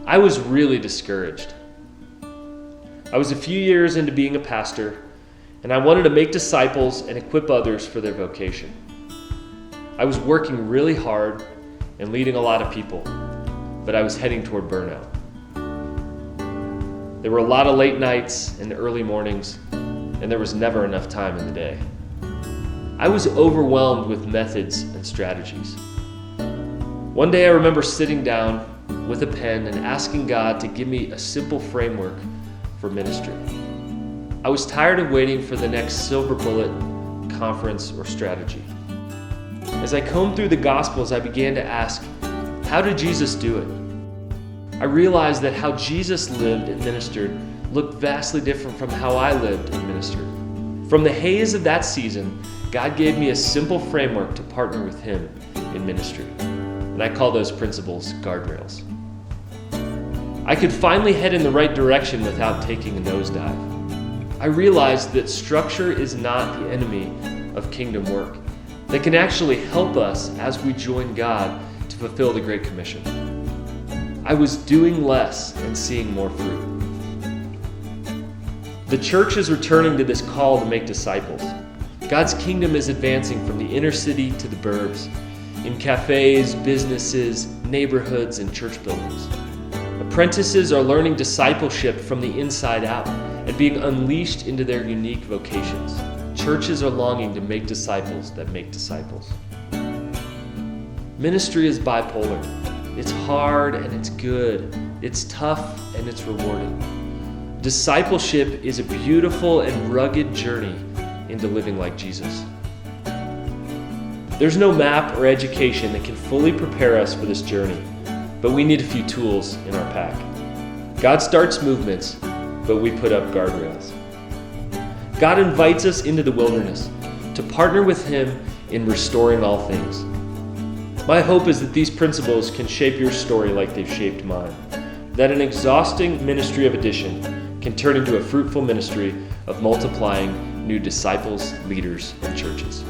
I was really discouraged. I was a few years into being a pastor, and I wanted to make disciples and equip others for their vocation. I was working really hard and leading a lot of people, but I was heading toward burnout. There were a lot of late nights and early mornings, and there was never enough time in the day. I was overwhelmed with methods and strategies. One day I remember sitting down with a pen and asking God to give me a simple framework for ministry. I was tired of waiting for the next silver bullet, conference, or strategy. As I combed through the Gospels, I began to ask, how did Jesus do it? I realized that how Jesus lived and ministered looked vastly different from how I lived and ministered. From the haze of that season, God gave me a simple framework to partner with Him in ministry. And I call those principles guardrails. I could finally head in the right direction without taking a nosedive. I realized that structure is not the enemy of kingdom work. That can actually help us as we join God to fulfill the Great Commission. I was doing less and seeing more fruit. The church is returning to this call to make disciples. God's kingdom is advancing from the inner city to the burbs, in cafes, businesses, neighborhoods, and church buildings. Apprentices are learning discipleship from the inside out and being unleashed into their unique vocations. Churches are longing to make disciples that make disciples. Ministry is bipolar. It's hard and it's good. It's tough and it's rewarding. Discipleship is a beautiful and rugged journey into living like Jesus. There's no map or education that can fully prepare us for this journey, but we need a few tools in our pack. God starts movements, but we put up guardrails. God invites us into the wilderness to partner with Him in restoring all things. My hope is that these principles can shape your story like they've shaped mine, that an exhausting ministry of addition can turn into a fruitful ministry of multiplying new disciples, leaders, and churches.